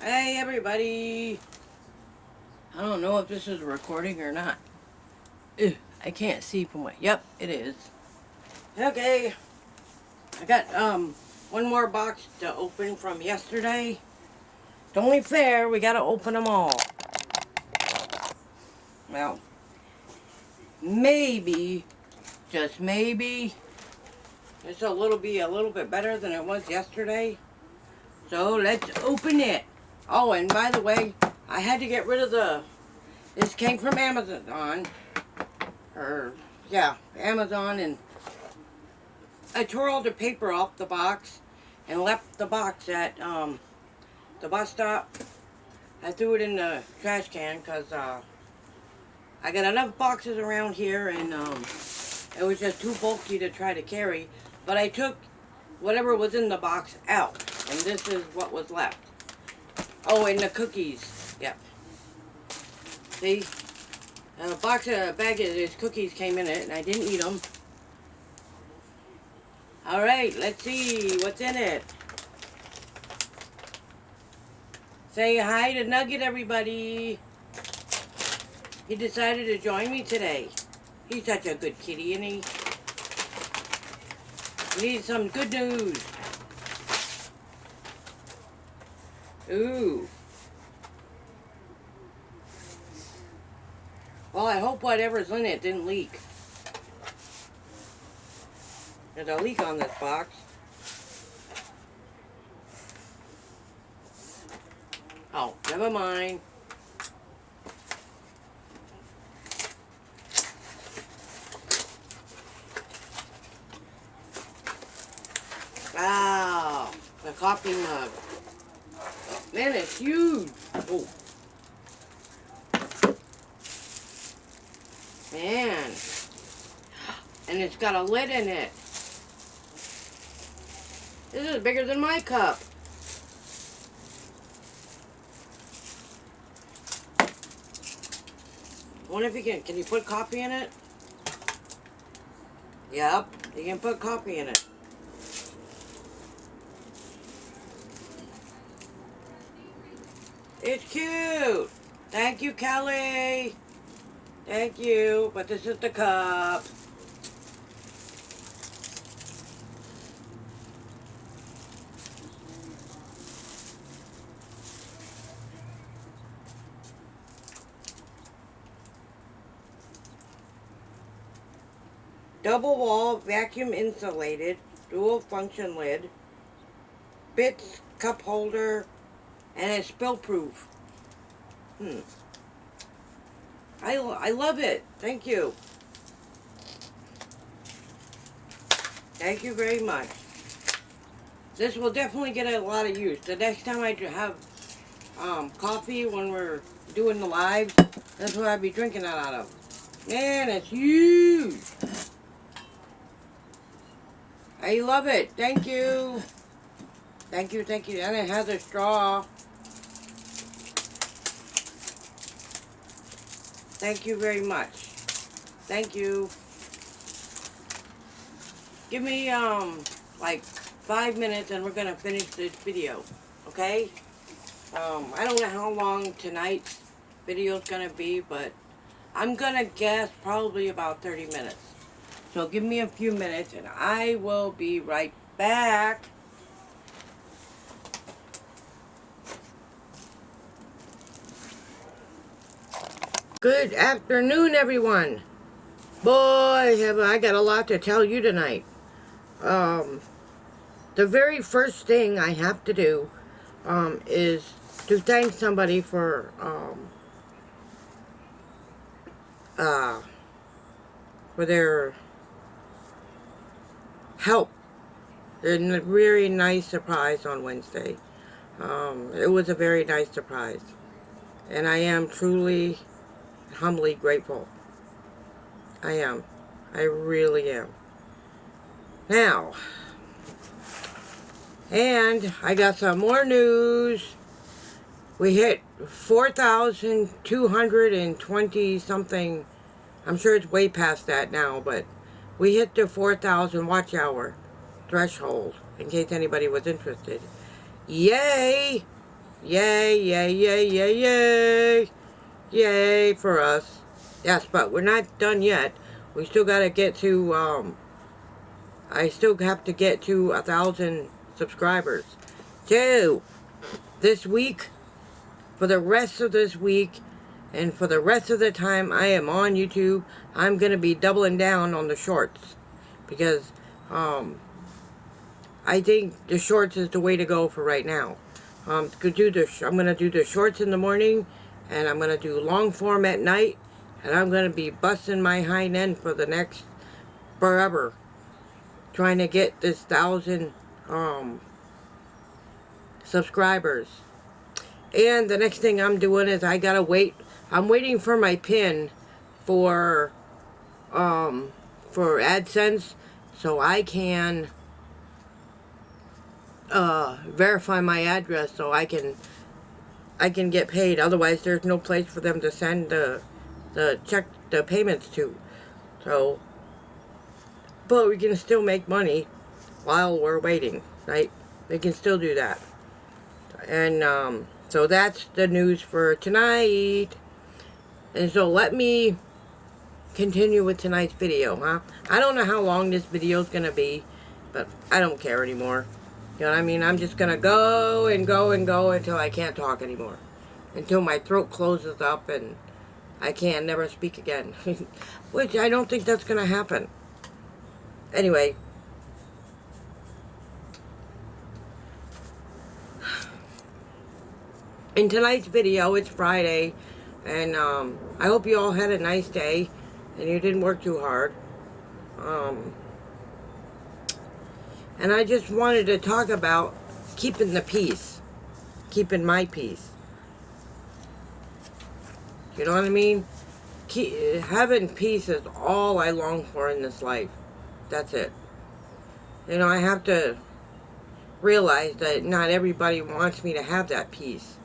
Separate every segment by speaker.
Speaker 1: Hey everybody! I don't know if this is a recording or not. Ugh, I can't see from what. Yep, it is. Okay, I got one more box to open from yesterday. It's only fair, we gotta open them all. Well, maybe, just maybe, this will be a little bit better than it was yesterday. So let's open it. Oh, and by the way, I had to get rid of this came from Amazon. Amazon, and I tore all the paper off the box and left the box at the bus stop. I threw it in the trash can because I got enough boxes around here, and it was just too bulky to try to carry. But I took whatever was in the box out, and this is what was left. Oh, and the cookies. Yep. See? A bag of these cookies came in it, and I didn't eat them. Alright, let's see what's in it. Say hi to Nugget, everybody. He decided to join me today. He's such a good kitty, isn't he? We need some good news. Ooh. Well, I hope whatever's in it didn't leak. There's a leak on this box. Oh, never mind. Wow, the coffee mug. Man, it's huge. Oh. Man. And it's got a lid in it. This is bigger than my cup. I wonder if can you put coffee in it? Yep, you can put coffee in it. It's cute. Thank you, Kelly. Thank you, but this is the cup. Double wall, vacuum insulated, dual function lid, bits cup holder, and it's spill proof. I love it. Thank you. Thank you very much. This will definitely get a lot of use. The next time I have coffee when we're doing the live, that's what I'll be drinking that out of. Man, it's huge. I love it. Thank you. Thank you, thank you. And it has a straw. Thank you very much. Thank you. Give me like 5 minutes and we're gonna finish this video. Okay? I don't know how long tonight's video is gonna be, but I'm gonna guess probably about 30 minutes. So give me a few minutes and I will be right back. Good afternoon, everyone. Boy, have I got a lot to tell you tonight. The very first thing I have to do is to thank somebody for their help. A very nice surprise on Wednesday. It was a very nice surprise. And I am truly, humbly grateful. I am. I really am. Now, and I got some more news. We hit 4,220 something. I'm sure it's way past that now, but we hit the 4,000 watch hour threshold, in case anybody was interested. Yay! Yay, yay, yay, yay, yay. Yay for us. Yes, but we're not done yet. We still gotta get to, I still have to get to 1,000 subscribers. So, this week, for the rest of this week, and for the rest of the time I am on YouTube, I'm gonna be doubling down on the shorts. Because, I think the shorts is the way to go for right now. I'm gonna do the shorts in the morning, and I'm gonna do long form at night, and I'm gonna be busting my hind end for the next forever, trying to get this 1,000 subscribers. And the next thing I'm doing is I gotta wait. I'm waiting for my pin for AdSense, so I can verify my address so I can get paid. Otherwise, there's no place for them to send the payments to. So, but we can still make money while we're waiting, right? We can still do that. And so that's the news for tonight. And so let me continue with tonight's video, huh? I don't know how long this video is gonna be, but I don't care anymore. You know what I mean? I'm just gonna go and go and go until I can't talk anymore. Until my throat closes up and I can never speak again. Which I don't think that's gonna happen. Anyway. In tonight's video, it's Friday, and I hope you all had a nice day and you didn't work too hard. And I just wanted to talk about keeping the peace. Keeping my peace. You know what I mean? Having peace is all I long for in this life. That's it. You know, I have to realize that not everybody wants me to have that peace.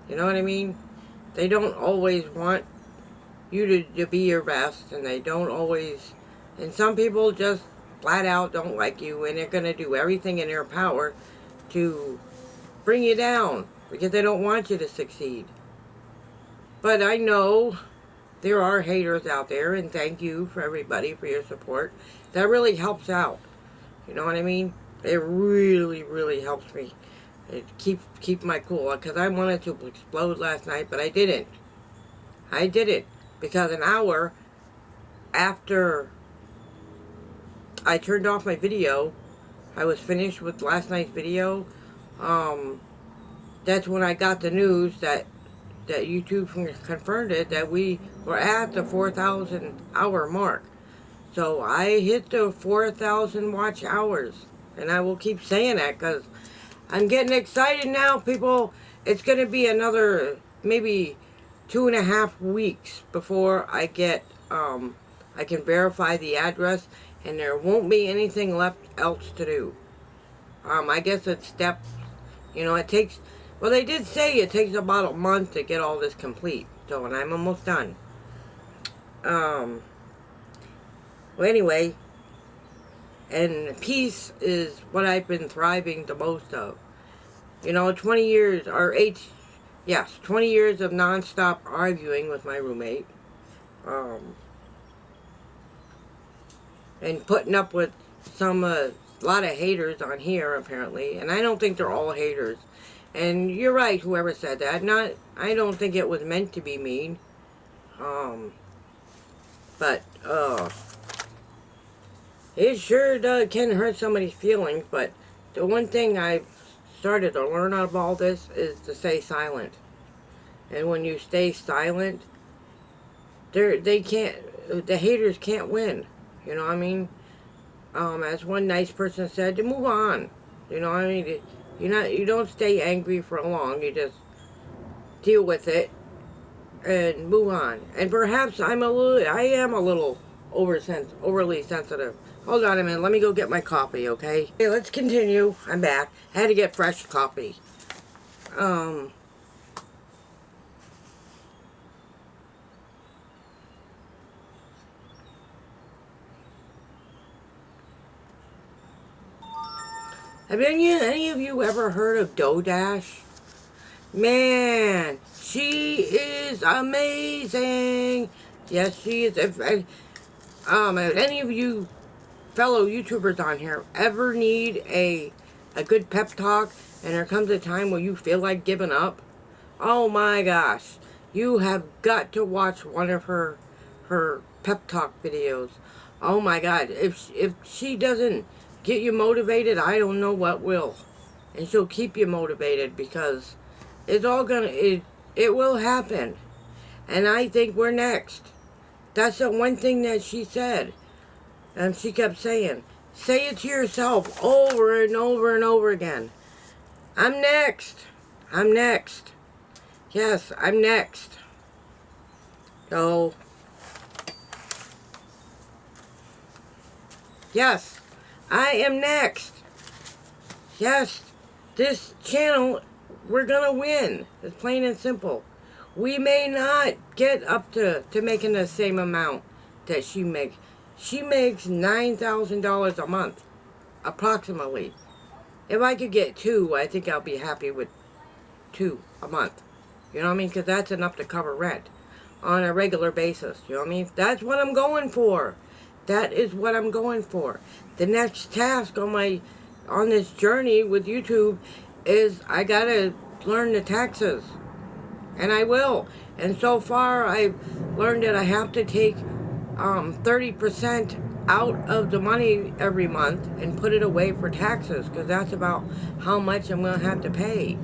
Speaker 1: You know what I mean? They don't always want you to be your best, and they don't always, and some people just flat out don't like you, and they're going to do everything in their power to bring you down because they don't want you to succeed. But I know there are haters out there, and thank you for everybody for your support. That really helps out. You know what I mean? It really, really helps me. It keep my cool, because I wanted to explode last night, but I didn't. I didn't, because an hour after I turned off my video, I was finished with last night's video, that's when I got the news that YouTube confirmed it, that we were at the 4,000 hour mark. So I hit the 4,000 watch hours, and I will keep saying that, because I'm getting excited now, people. It's going to be another maybe 2.5 weeks before I get, I can verify the address, and there won't be anything left else to do. I guess it's steps, you know, it takes, well, they did say it takes about a month to get all this complete, so, and I'm almost done. Well, anyway, and peace is what I've been thriving the most of. You know, 20 years, or 20 years of non-stop arguing with my roommate. And putting up with a lot of haters on here, apparently. And I don't think they're all haters. And you're right, whoever said that. I don't think it was meant to be mean. But, it sure can hurt somebody's feelings, but the one thing I've started to learn out of all this is to stay silent. And when you stay silent, the haters can't win. You know what I mean? As one nice person said, to move on. You know what I mean? You don't stay angry for long. You just deal with it and move on. And perhaps I am a little overly sensitive. Hold on a minute. Let me go get my coffee, okay? Okay, let's continue. I'm back. I had to get fresh coffee. Have any of you ever heard of DoorDash? Man, she is amazing. Yes, she is. If any of you fellow YouTubers on here ever need a good pep talk, and there comes a time where you feel like giving up, oh my gosh, you have got to watch one of her pep talk videos. Oh my God, if she doesn't get you motivated, I don't know what will. And she'll keep you motivated, because it's all gonna it will happen. And I think we're next. That's the one thing that she said. And she kept saying, say it to yourself over and over and over again. I'm next. I'm next. Yes, I'm next. So, yes, I am next. Yes, this channel, we're gonna win. It's plain and simple. We may not get up to making the same amount that she makes. She makes $9,000 a month, approximately. If I could get two, I think I'll be happy with two a month. You know what I mean? Because that's enough to cover rent on a regular basis. You know what I mean? That's what I'm going for. That is what I'm going for. The next task on this journey with YouTube is I gotta learn the taxes. And I will. And so far, I've learned that I have to take 30% out of the money every month and put it away for taxes, because that's about how much I'm going to have to pay.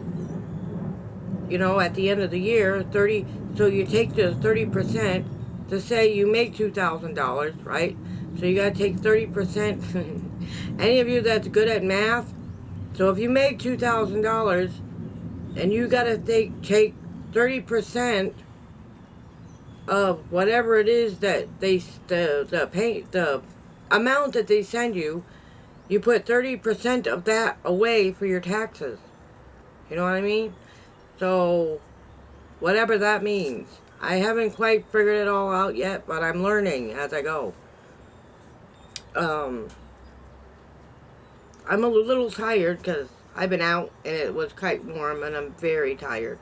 Speaker 1: You know, at the end of the year, so you take the 30% to say you make $2,000, right? So you got to take 30%. Any of you that's good at math, so if you make $2,000 and you got to take 30% of whatever it is that the amount that they send you, you put 30% of that away for your taxes. You know what I mean? So, whatever that means. I haven't quite figured it all out yet, but I'm learning as I go. I'm a little tired because I've been out and it was quite warm, and I'm very tired.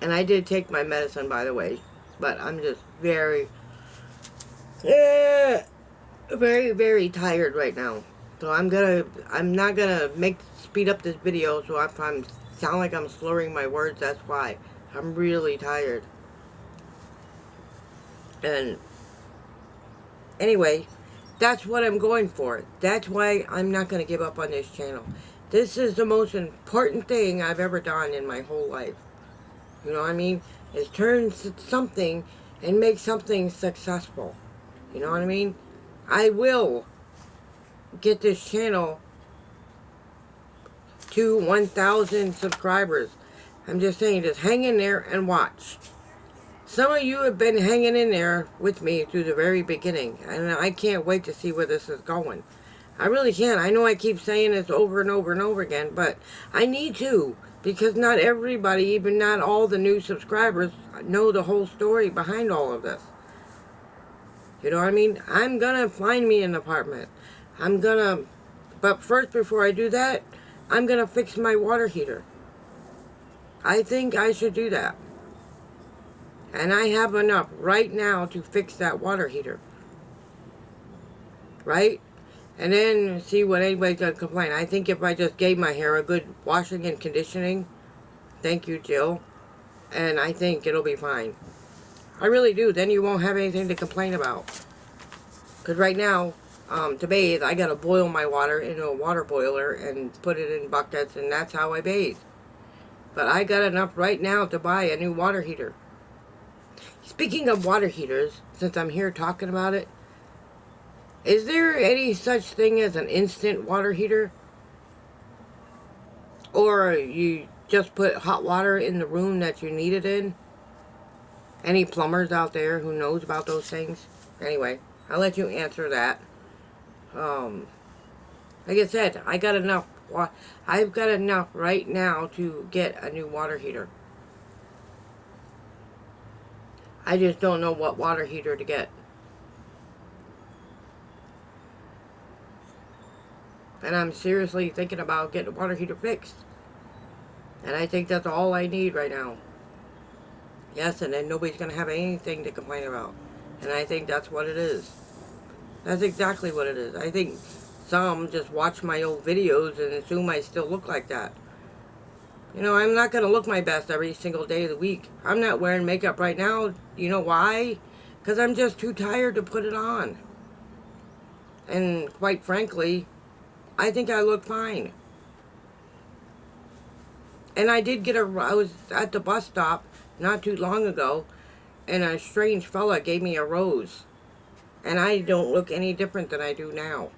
Speaker 1: And I did take my medicine, by the way, but I'm just very, very tired right now. So I'm not gonna speed up this video, so if I sound like I'm slurring my words, that's why. I'm really tired. And anyway, that's what I'm going for. That's why I'm not gonna give up on this channel. This is the most important thing I've ever done in my whole life. You know what I mean? Is turn something and make something successful. You know what I mean? I will get this channel to 1,000 subscribers. I'm just saying, just hang in there and watch. Some of you have been hanging in there with me through the very beginning, and I can't wait to see where this is going. I really can't. I know I keep saying this over and over and over again, but I need to. Because not everybody, even not all the new subscribers, know the whole story behind all of this. You know what I mean? I'm gonna find me an apartment. But first, before I do that, I'm gonna fix my water heater. I think I should do that. And I have enough right now to fix that water heater. Right? And then see what anybody's gonna complain. I think if I just gave my hair a good washing and conditioning, thank you, Jill, and I think it'll be fine. I really do. Then you won't have anything to complain about. Because right now, to bathe, I gotta boil my water into a water boiler and put it in buckets, and that's how I bathe. But I got enough right now to buy a new water heater. Speaking of water heaters, since I'm here talking about it, is there any such thing as an instant water heater? Or you just put hot water in the room that you need it in? Any plumbers out there who knows about those things? Anyway, I'll let you answer that. Like I said, I got enough. I've got enough right now to get a new water heater. I just don't know what water heater to get. And I'm seriously thinking about getting a water heater fixed. And I think that's all I need right now. Yes, and then nobody's going to have anything to complain about. And I think that's what it is. That's exactly what it is. I think some just watch my old videos and assume I still look like that. You know, I'm not going to look my best every single day of the week. I'm not wearing makeup right now. You know why? Because I'm just too tired to put it on. And quite frankly, I think I look fine. And I was at the bus stop not too long ago, and a strange fella gave me a rose. And I don't look any different than I do now.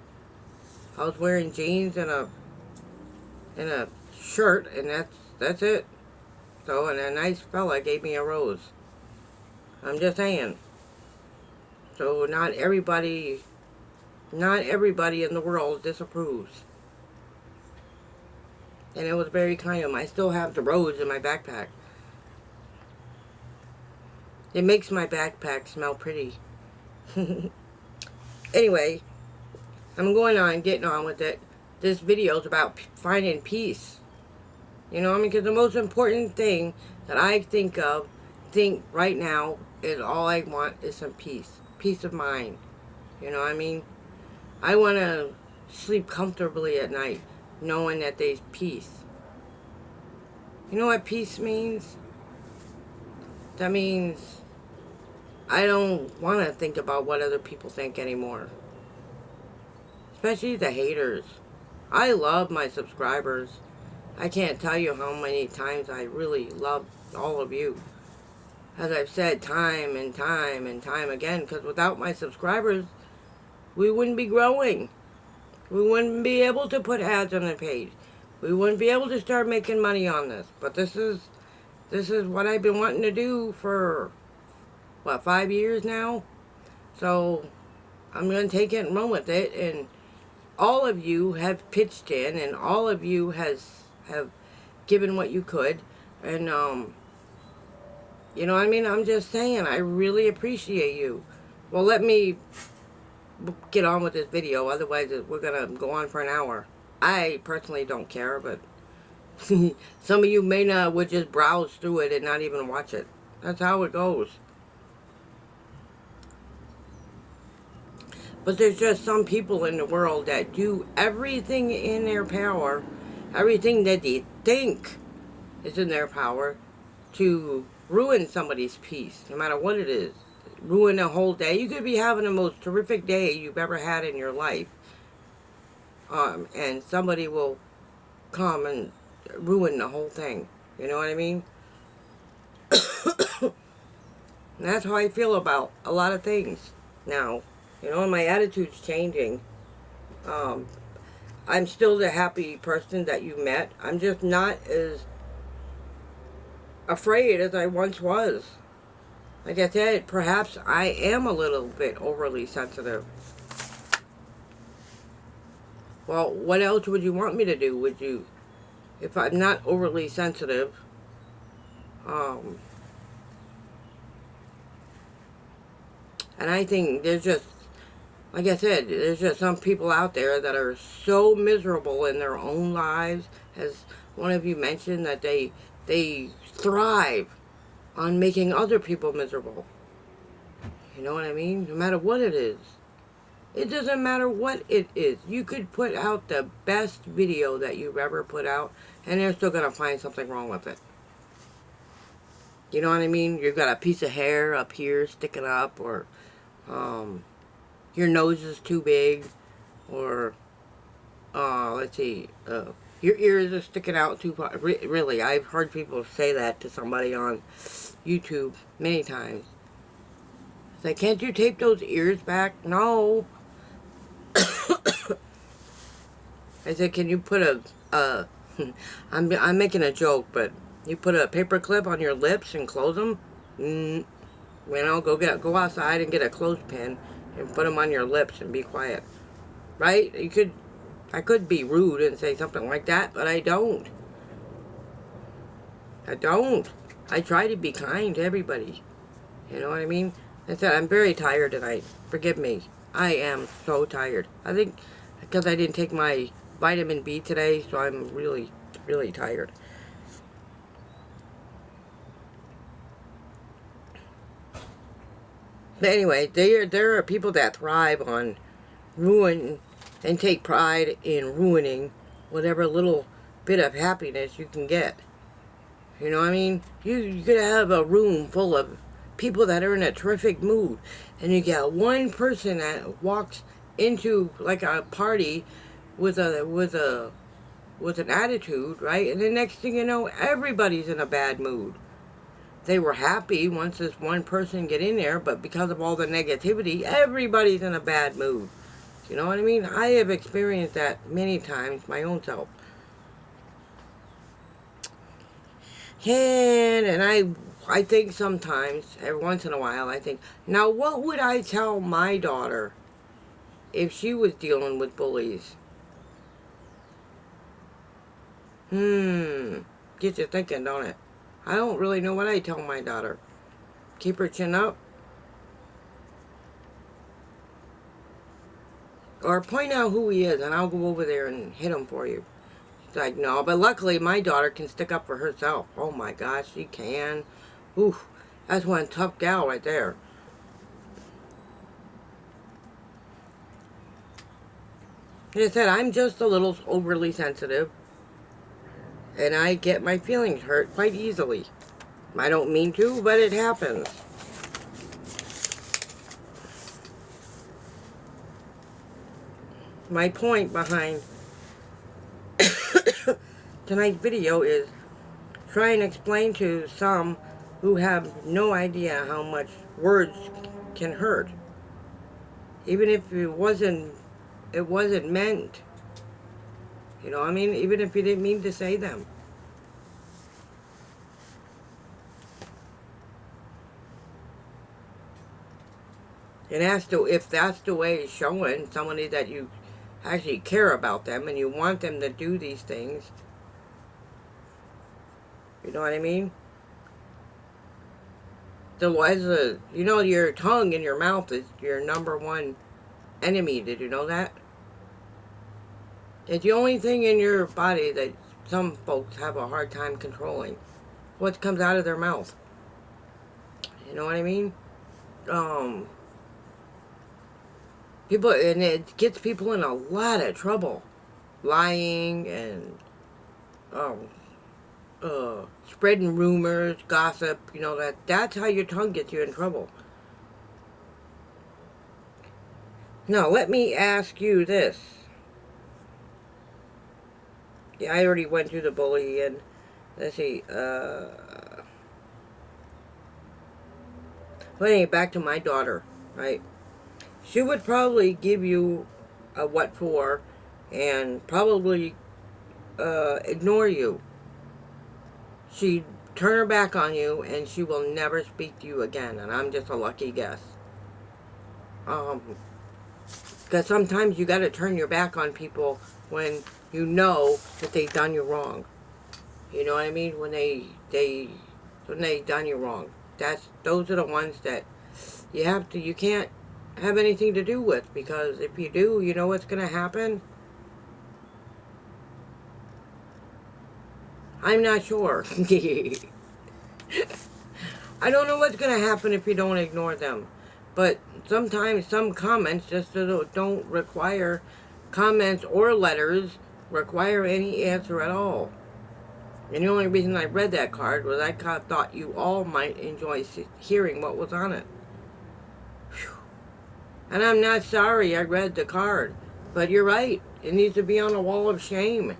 Speaker 1: I was wearing jeans and a shirt, and that's it. So, and a nice fella gave me a rose. I'm just saying. So not everybody in the world disapproves. And it was very kind of him. I still have the rose in my backpack. It makes my backpack smell pretty. Anyway, I'm getting on with it. This video is about finding peace. You know what I mean? Because the most important thing that I think right now, is all I want is some peace. Peace of mind. You know what I mean? I want to sleep comfortably at night, knowing that there's peace. You know what peace means? That means I don't want to think about what other people think anymore. Especially the haters. I love my subscribers. I can't tell you how many times I really love all of you. As I've said time and time and time again, because without my subscribers, we wouldn't be growing. We wouldn't be able to put ads on the page. We wouldn't be able to start making money on this. But this is what I've been wanting to do for, 5 years now? So, I'm going to take it and run with it. And all of you have pitched in, and all of you have given what you could. And, you know what I mean? I'm just saying, I really appreciate you. Well, let me get on with this video, otherwise we're going to go on for an hour. I personally don't care, but some of you would just browse through it and not even watch it. That's how it goes. But there's just some people in the world that do everything in their power, everything that they think is in their power, to ruin somebody's peace, no matter what it is. Ruin a whole day. You could be having the most terrific day you've ever had in your life, and somebody will come and ruin the whole thing. You know what I mean? And that's how I feel about a lot of things now. You know, my attitude's changing. I'm still the happy person that you met. I'm just not as afraid as I once was. Like I said, perhaps I am a little bit overly sensitive. Well, what else would you want me to do? If I'm not overly sensitive, and I think there's just, like I said, there's just some people out there that are so miserable in their own lives. As one of you mentioned, that they thrive on making other people miserable. You know what I mean? No matter what it is. It doesn't matter what it is. You could put out the best video that you've ever put out, and they're still going to find something wrong with it. You know what I mean? You've got a piece of hair up here sticking up, or your nose is too big, or let's see, your ears are sticking out too far. Really, I've heard people say that to somebody on YouTube many times. It's like, can't you tape those ears back? No. I said, can you put I'm making a joke, but you put a paper clip on your lips and close them? You know, go outside and get a clothespin and put them on your lips and be quiet. Right? I could be rude and say something like that, but I don't. I try to be kind to everybody. You know what I mean? I said, I'm very tired tonight. Forgive me. I am so tired. I think because I didn't take my vitamin B today, so I'm really, really tired. Anyway, there are people that thrive on ruin and take pride in ruining whatever little bit of happiness you can get. You know what I mean? You could have a room full of people that are in a terrific mood, and you get one person that walks into like a party with an attitude, right? And the next thing you know, everybody's in a bad mood. They were happy once this one person get in there, but because of all the negativity, everybody's in a bad mood. You know what I mean? I have experienced that many times my own self. And I think sometimes, every once in a while, I think, now what would I tell my daughter if she was dealing with bullies? Gets you thinking, don't it? I don't really know what I tell my daughter. Keep her chin up? Or point out who he is, and I'll go over there and hit him for you. She's like, no, but luckily my daughter can stick up for herself. Oh my gosh, she can. Oof, that's one tough gal right there. Like I said, I'm just a little overly sensitive, and I get my feelings hurt quite easily. I don't mean to, but it happens. My point behind tonight's video is try and explain to some who have no idea how much words can hurt. Even if it wasn't meant. You know what I mean? Even if you didn't mean to say them. And if that's the way it's showing somebody that you actually care about them and you want them to do these things. You know what I mean? So you know, your tongue and your mouth is your number one enemy. Did you know that? It's the only thing in your body that some folks have a hard time controlling. What comes out of their mouth. You know what I mean? People, and it gets people in a lot of trouble. Lying and spreading rumors, gossip, you know, that's how your tongue gets you in trouble. Now, let me ask you this. Yeah, I already went through the bully, and let's see, but anyway, back to my daughter, right? She would probably give you a what for and probably ignore you. She'd turn her back on you, and she will never speak to you again, and I'm just a lucky guess. Because sometimes you got to turn your back on people when you know that they've done you wrong. You know what I mean? When they done you wrong. Those are the ones that you can't have anything to do with, because if you do, you know what's going to happen? I'm not sure. I don't know what's going to happen if you don't ignore them. But sometimes some comments just don't require comments or letters require any answer at all. And the only reason I read that card was I thought you all might enjoy hearing what was on it. Whew. And I'm not sorry I read the card. But you're right. It needs to be on a wall of shame.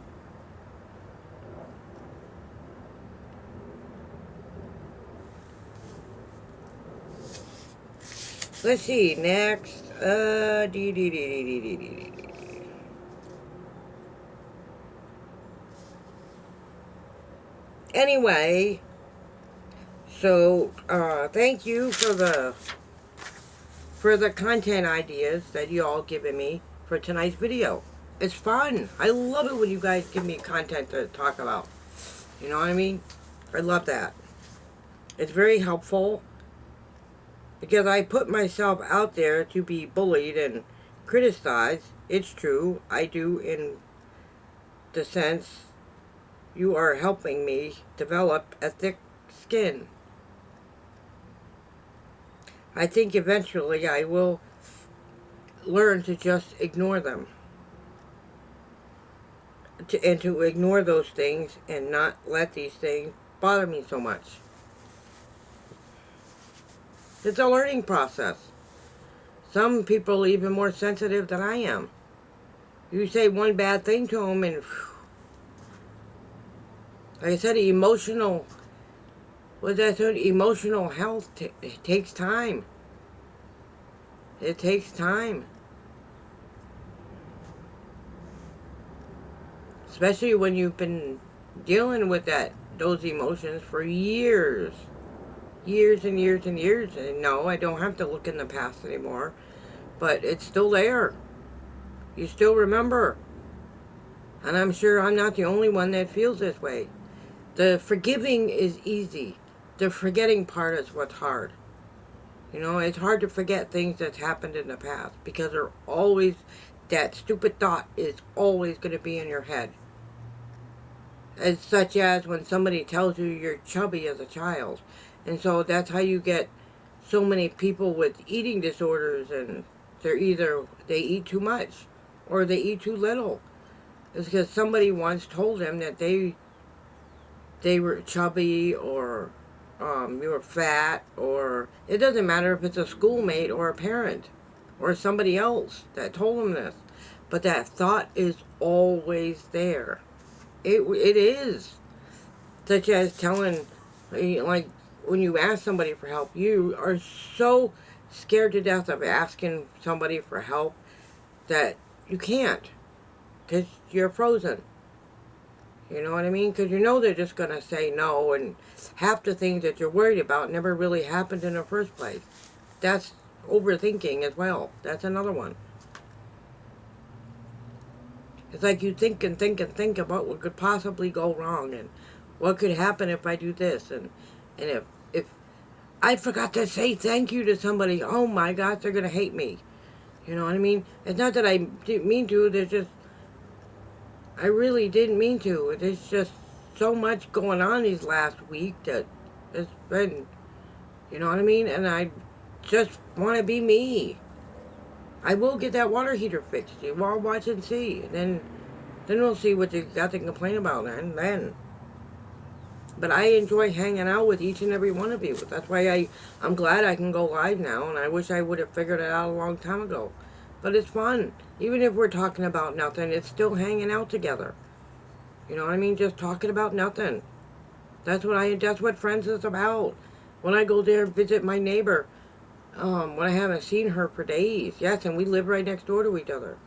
Speaker 1: Let's see, next, Anyway, so, thank you for the content ideas that you all given me for tonight's video. It's fun. I love it when you guys give me content to talk about. You know what I mean? I love that. It's very helpful. Because I put myself out there to be bullied and criticized. It's true. I do, in the sense you are helping me develop a thick skin. I think eventually I will learn to just ignore them. And to ignore those things and not let these things bother me so much. It's a learning process. Some people are even more sensitive than I am. You say one bad thing to them and, like I said, emotional health it takes time. It takes time. Especially when you've been dealing with those emotions for years. Years and years and years. And no, I don't have to look in the past anymore. But it's still there. You still remember. And I'm sure I'm not the only one that feels this way. The forgiving is easy. The forgetting part is what's hard. You know, it's hard to forget things that's happened in the past because that stupid thought is always going to be in your head. As such as when somebody tells you you're chubby as a child. And so that's how you get so many people with eating disorders, and they eat too much or they eat too little. It's because somebody once told them that they were chubby, or you were fat, or it doesn't matter if it's a schoolmate or a parent or somebody else that told them this. But that thought is always there. It is. Such as telling, like, when you ask somebody for help, you are so scared to death of asking somebody for help that you can't, because you're frozen. You know what I mean? Because you know they're just going to say no, and half the things that you're worried about never really happened in the first place. That's overthinking as well. That's another one. It's like you think and think and think about what could possibly go wrong, and what could happen if I do this, and if I forgot to say thank you to somebody, oh my gosh, they're going to hate me. You know what I mean? It's not that I didn't mean to, I really didn't mean to. There's just so much going on these last week that it's been, you know what I mean? And I just want to be me. I will get that water heater fixed. You all watch and see. And then we'll see what you got to complain about then. But I enjoy hanging out with each and every one of you. That's why I'm glad I can go live now, and I wish I would have figured it out a long time ago. But it's fun. Even if we're talking about nothing, it's still hanging out together. You know what I mean? Just talking about nothing. That's what friends is about. When I go there and visit my neighbor, when I haven't seen her for days. Yes, and we live right next door to each other.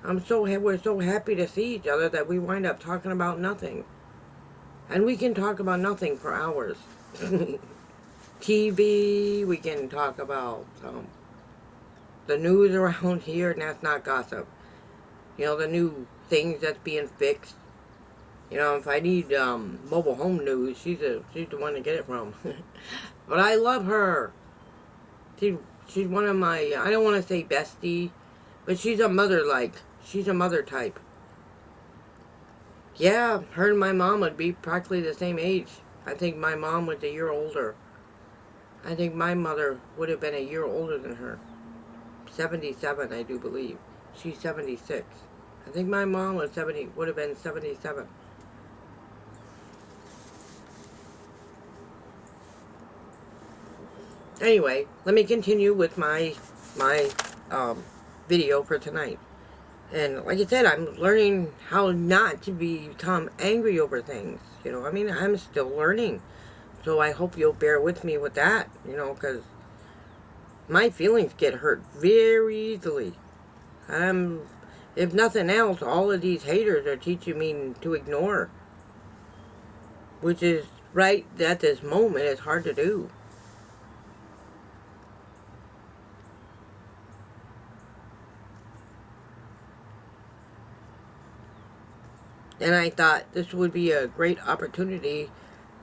Speaker 1: We're so happy to see each other that we wind up talking about nothing. And we can talk about nothing for hours. TV, we can talk about the news around here, and that's not gossip. You know, the new things that's being fixed. You know, if I need mobile home news, she's the one to get it from. But I love her. She's one of my, I don't want to say bestie, but she's a mother-like. She's a mother type. Yeah, her and my mom would be practically the same age. I think my mom was a year older. I think my mother would have been a year older than her. 77, I do believe. She's 76. I think my mom would have been 77. Anyway, let me continue with my video for tonight. And like I said, I'm learning how not to become angry over things. You know, I mean, I'm still learning. So I hope you'll bear with me with that, you know, because my feelings get hurt very easily. If nothing else, all of these haters are teaching me to ignore. Which is, right at this moment, it's hard to do. And I thought this would be a great opportunity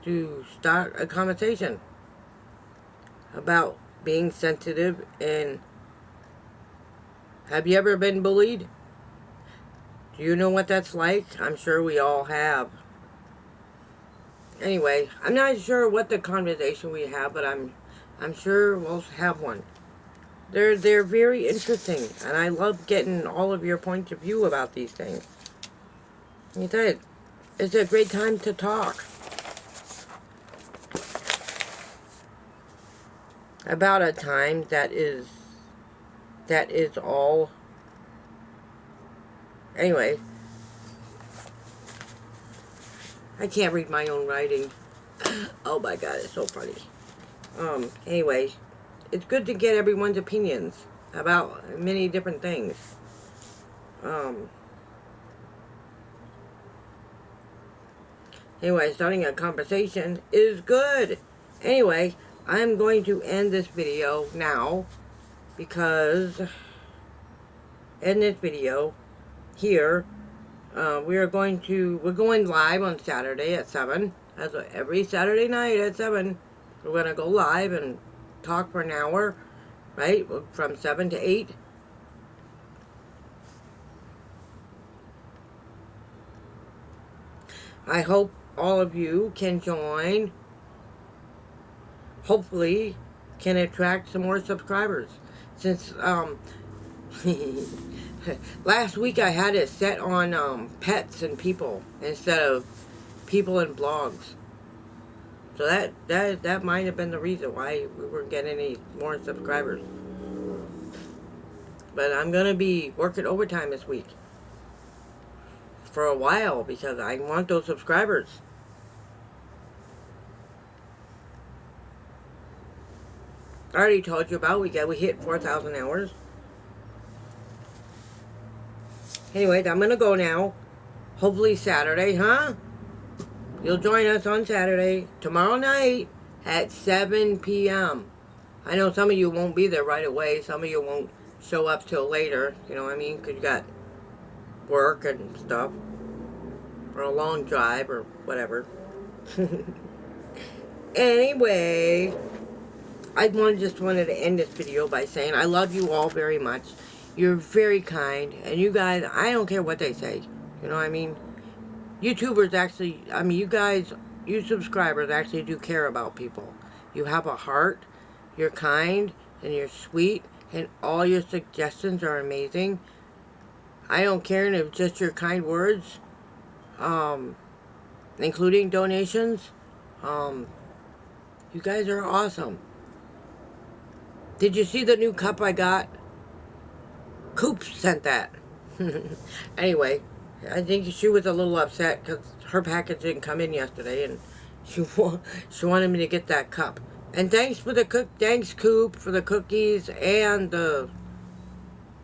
Speaker 1: to start a conversation about being sensitive. And have you ever been bullied? Do you know what that's like? I'm sure we all have. Anyway, I'm not sure what the conversation we have, but I'm I'm sure we'll have one. They're very interesting, and I love getting all of your points of view about these things. Like I said, it's a great time to talk about a time that is all. Anyway, I can't read my own writing. Oh my God, it's so funny. Anyway, it's good to get everyone's opinions about many different things. Anyway, starting a conversation is good. Anyway, I'm going to end this video now because in this video here, we're going live on Saturday at 7. As every Saturday night at 7, we're going to go live and talk for an hour, right? From 7 to 8. I hope all of you can join. Hopefully can attract some more subscribers. Since last week I had it set on pets and people instead of people and blogs. So that might have been the reason why we weren't getting any more subscribers. But I'm going to be working overtime this week for a while because I want those subscribers. I already told you about we hit 4,000 hours. Anyways, I'm gonna go now. Hopefully Saturday, huh? You'll join us on Saturday, tomorrow night at 7 p.m. I know some of you won't be there right away. Some of you won't show up till later. You know what I mean? Because you got work and stuff. Or a long drive or whatever. Anyway, I just wanted to end this video by saying I love you all very much. You're very kind. And you guys, I don't care what they say. You know what I mean? YouTubers actually, I mean, you subscribers actually do care about people. You have a heart. You're kind. And you're sweet. And all your suggestions are amazing. I don't care if just your kind words. Including donations. You guys are awesome. Did you see the new cup I got? Coop sent that. Anyway, I think she was a little upset because her package didn't come in yesterday, and she wanted me to get that cup. And thanks Coop for the cookies and the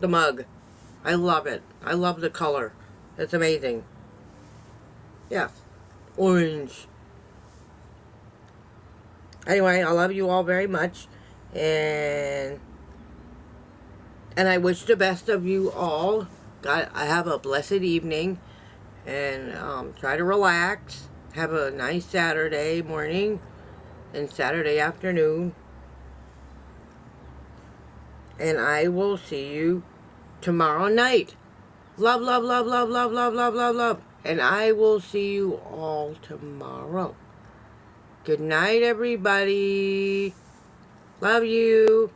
Speaker 1: mug. I love it. I love the color. It's amazing. Yeah, orange. Anyway, I love you all very much, and I wish the best of you all. I have a blessed evening, and try to relax. Have a nice Saturday morning and Saturday afternoon, and I will see you tomorrow night. Love, love, love, love, love, love, love, love, love, and I will see you all tomorrow. Good night, everybody. Love you.